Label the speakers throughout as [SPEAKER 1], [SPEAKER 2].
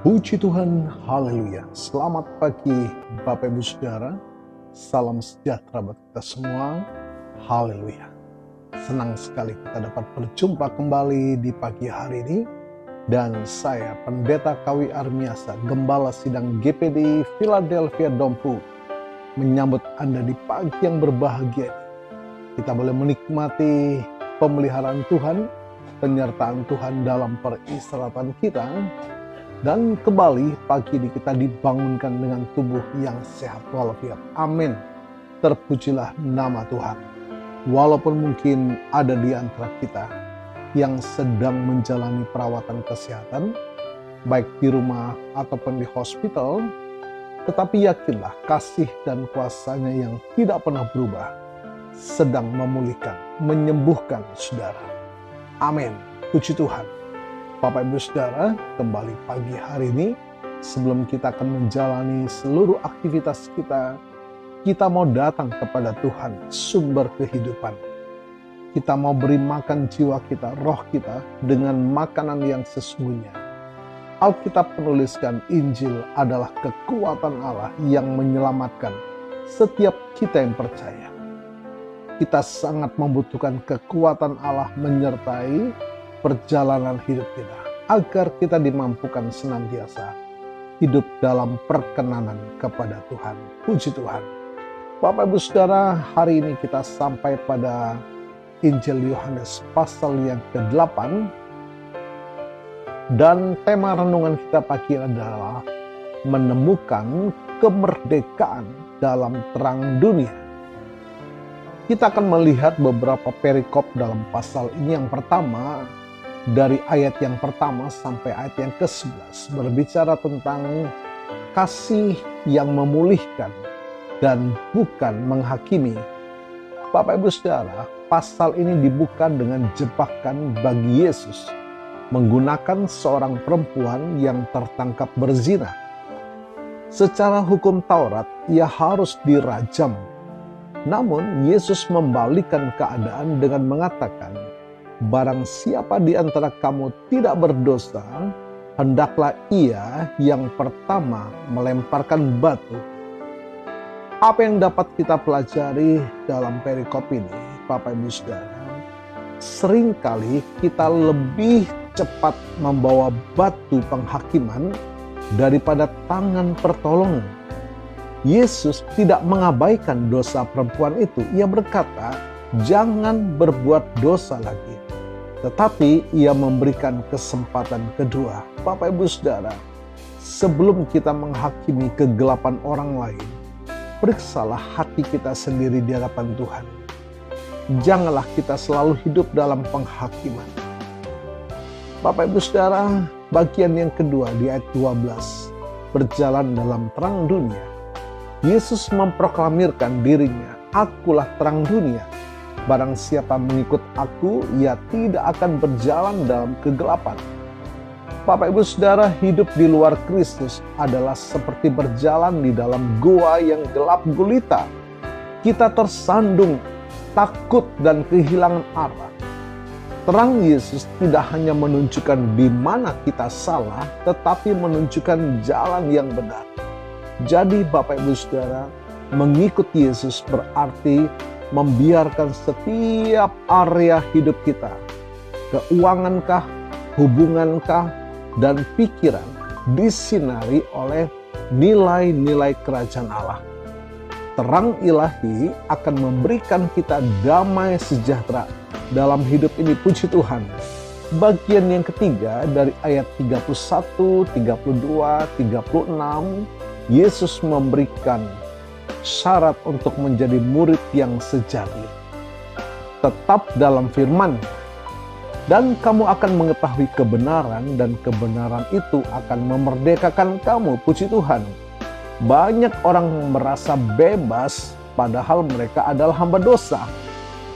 [SPEAKER 1] Puji Tuhan, haleluya. Selamat pagi Bapak Ibu Saudara. Salam sejahtera buat kita semua. Haleluya. Senang sekali kita dapat berjumpa kembali di pagi hari ini. Dan saya Pendeta Kawi Armiasa, Gembala Sidang GPD Philadelphia Dompu, menyambut Anda di pagi yang berbahagia ini. Kita boleh menikmati pemeliharaan Tuhan, penyertaan Tuhan dalam peristirahatan kita. Dan kembali pagi ini kita dibangunkan dengan tubuh yang sehat walafiat. Amin. Terpujilah nama Tuhan. Walaupun mungkin ada di antara kita yang sedang menjalani perawatan kesehatan, baik di rumah ataupun di hospital, tetapi yakinlah kasih dan kuasanya yang tidak pernah berubah sedang memulihkan, menyembuhkan saudara. Amin. Puji Tuhan. Bapak Ibu Saudara, kembali pagi hari ini, sebelum kita akan menjalani seluruh aktivitas kita mau datang kepada Tuhan, sumber kehidupan. Kita mau beri makan jiwa kita, roh kita, dengan makanan yang sesungguhnya. Alkitab menuliskan Injil adalah kekuatan Allah yang menyelamatkan setiap kita yang percaya. Kita sangat membutuhkan kekuatan Allah menyertai perjalanan hidup kita, agar kita dimampukan senantiasa hidup dalam perkenanan kepada Tuhan. Puji Tuhan. Bapak Ibu Saudara, hari ini kita sampai pada Injil Yohanes pasal yang ke-8, dan tema renungan kita pagi adalah menemukan kemerdekaan dalam terang dunia. Kita akan melihat beberapa perikop dalam pasal ini. Yang pertama, dari ayat yang pertama sampai ayat yang ke-11 berbicara tentang kasih yang memulihkan dan bukan menghakimi. Bapak Ibu Saudara, pasal ini dibuka dengan jebakan bagi Yesus menggunakan seorang perempuan yang tertangkap berzina. Secara hukum Taurat, ia harus dirajam. Namun Yesus membalikkan keadaan dengan mengatakan, barang siapa di antara kamu tidak berdosa, hendaklah ia yang pertama melemparkan batu. Apa yang dapat kita pelajari dalam perikop ini, Bapak Ibu Saudara? Seringkali kita lebih cepat membawa batu penghakiman daripada tangan pertolongan. Yesus tidak mengabaikan dosa perempuan itu. Ia berkata, jangan berbuat dosa lagi. Tetapi ia memberikan kesempatan kedua. Bapak Ibu Saudara, sebelum kita menghakimi kegelapan orang lain, periksalah hati kita sendiri di hadapan Tuhan. Janganlah kita selalu hidup dalam penghakiman. Bapak Ibu Saudara, bagian yang kedua di ayat 12, berjalan dalam terang dunia. Yesus memproklamirkan dirinya, akulah terang dunia. Barang siapa mengikut aku, ia tidak akan berjalan dalam kegelapan. Bapak Ibu Saudara, hidup di luar Kristus adalah seperti berjalan di dalam gua yang gelap gulita. Kita tersandung, takut, dan kehilangan arah. Terang Yesus tidak hanya menunjukkan di mana kita salah, tetapi menunjukkan jalan yang benar. Jadi Bapak Ibu Saudara, mengikut Yesus berarti membiarkan setiap area hidup kita, keuangankah, hubungankah, dan pikiran disinari oleh nilai-nilai kerajaan Allah. Terang ilahi akan memberikan kita damai sejahtera dalam hidup ini. Puji Tuhan. Bagian yang ketiga dari ayat 31, 32, 36, Yesus memberikan syarat untuk menjadi murid yang sejati. Tetap dalam firman, dan kamu akan mengetahui kebenaran, dan kebenaran itu akan memerdekakan kamu. Puji Tuhan. Banyak orang merasa bebas, padahal mereka adalah hamba dosa,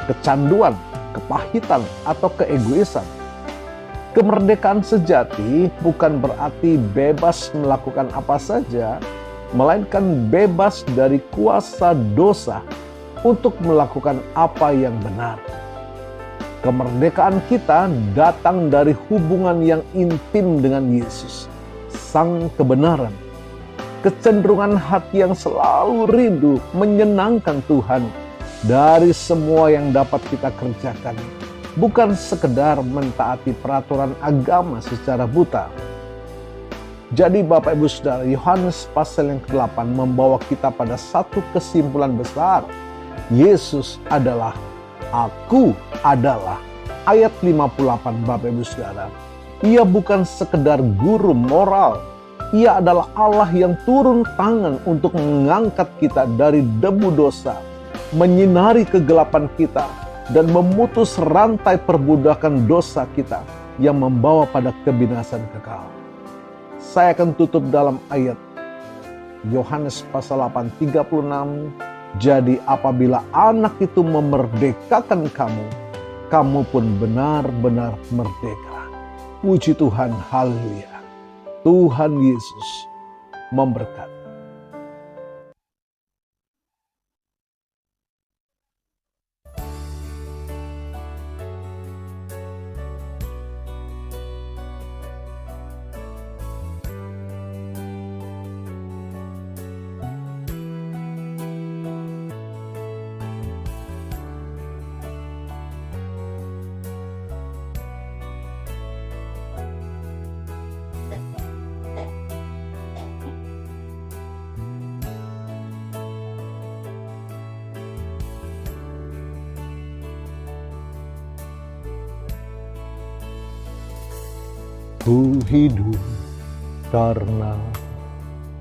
[SPEAKER 1] kecanduan, kepahitan, atau keegoisan. Kemerdekaan sejati bukan berarti bebas melakukan apa saja, melainkan bebas dari kuasa dosa untuk melakukan apa yang benar. Kemerdekaan kita datang dari hubungan yang intim dengan Yesus. sang kebenaran, kecenderungan hati yang selalu rindu menyenangkan Tuhan dari semua yang dapat kita kerjakan, bukan sekedar mentaati peraturan agama secara buta. Jadi Bapak Ibu Saudara, Yohanes pasal yang ke-8 membawa kita pada satu kesimpulan besar. Yesus adalah, aku adalah. Ayat 58 Bapak Ibu Saudara. Ia bukan sekedar guru moral. Ia adalah Allah yang turun tangan untuk mengangkat kita dari debu dosa, menyinari kegelapan kita, dan memutus rantai perbudakan dosa kita yang membawa pada kebinasan kekal. Saya akan tutup dalam ayat Yohanes pasal 8, 36. Jadi apabila anak itu memerdekakan kamu, kamu pun benar-benar merdeka. Puji Tuhan, haleluya. Tuhan Yesus memberkati. Ku hidup karena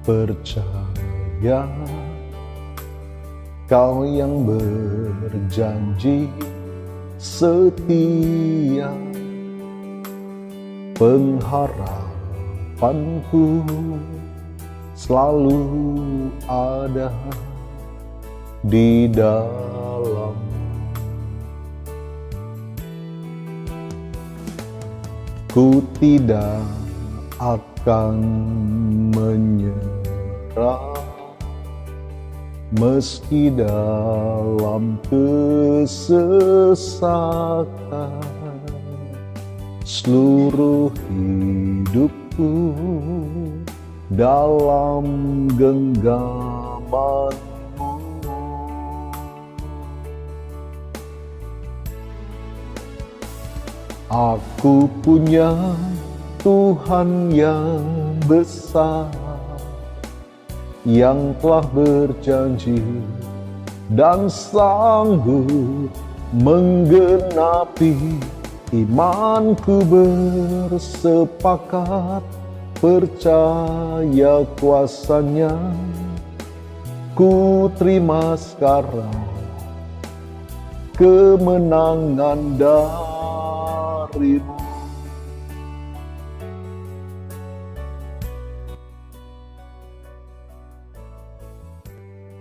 [SPEAKER 1] percaya Kau yang berjanji setia, pengharapanku selalu ada di dalam. Ku tidak akan menyerah meski dalam kesesakan. Seluruh hidupku dalam genggaman-Mu. Aku punya Tuhan yang besar, yang telah berjanji dan sanggup menggenapi. Imanku bersepakat percaya kuasa-Nya. Ku terima sekarang kemenangan dari-Mu.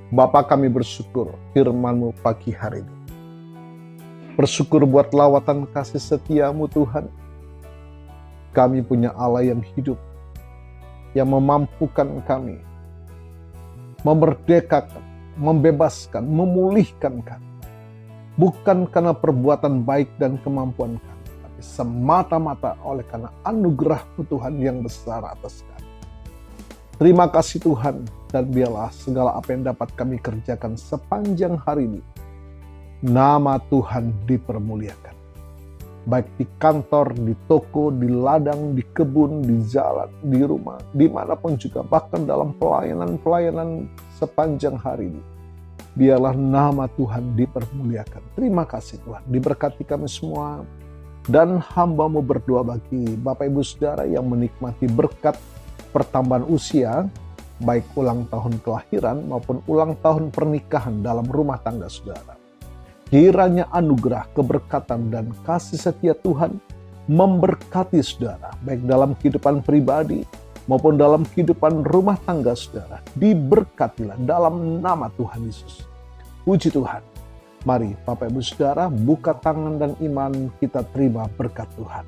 [SPEAKER 1] Bapa, kami bersyukur firman-Mu pagi hari ini. Bersyukur buat lawatan kasih setia-Mu Tuhan. Kami punya Allah yang hidup, yang memampukan kami, memerdekakan, membebaskan, memulihkan kami. Bukan karena perbuatan baik dan kemampuan kami, tapi semata-mata oleh karena anugerah-Mu Tuhan yang besar atas kami. Terima kasih Tuhan, dan biarlah segala apa yang dapat kami kerjakan sepanjang hari ini, nama Tuhan dipermuliakan. Baik di kantor, di toko, di ladang, di kebun, di jalan, di rumah, dimanapun juga, bahkan dalam pelayanan-pelayanan sepanjang hari ini. Biarlah nama Tuhan dipermuliakan. Terima kasih Tuhan, diberkati kami semua. Dan hamba-Mu berdoa bagi Bapak Ibu Saudara yang menikmati berkat pertambahan usia, baik ulang tahun kelahiran maupun ulang tahun pernikahan dalam rumah tangga saudara. Kiranya anugerah, keberkatan, dan kasih setia Tuhan memberkati saudara, baik dalam kehidupan pribadi maupun dalam kehidupan rumah tangga saudara. Diberkatilah dalam nama Tuhan Yesus. Puji Tuhan. Mari Bapak Ibu Saudara, buka tangan dan iman, kita terima berkat Tuhan.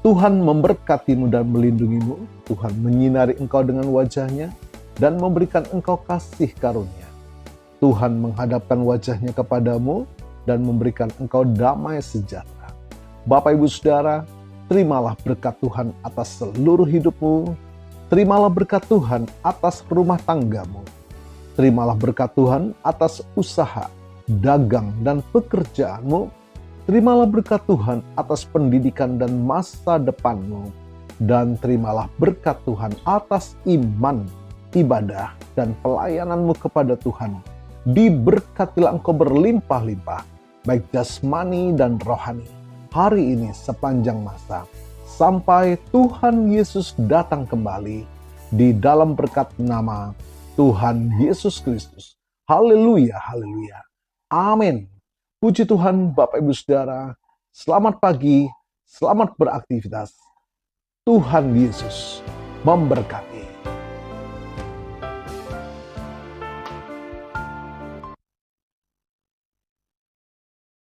[SPEAKER 1] Tuhan memberkati-Mu dan melindungi-Mu. Tuhan menyinari engkau dengan wajah-Nya dan memberikan engkau kasih karunia. Tuhan menghadapkan wajah-Nya kepadamu dan memberikan engkau damai sejahtera. Bapak Ibu Saudara, terimalah berkat Tuhan atas seluruh hidupmu. Terimalah berkat Tuhan atas rumah tanggamu. Terimalah berkat Tuhan atas usaha, dagang, dan pekerjaanmu. Terimalah berkat Tuhan atas pendidikan dan masa depanmu. Dan terimalah berkat Tuhan atas iman, ibadah, dan pelayananmu kepada Tuhan. Diberkatilah engkau berlimpah-limpah, baik jasmani dan rohani, hari ini sepanjang masa, sampai Tuhan Yesus datang kembali di dalam berkat nama Tuhan Yesus Kristus. Haleluya, haleluya. Amin. Puji Tuhan Bapak Ibu Saudara. Selamat pagi, selamat beraktivitas. Tuhan Yesus memberkati.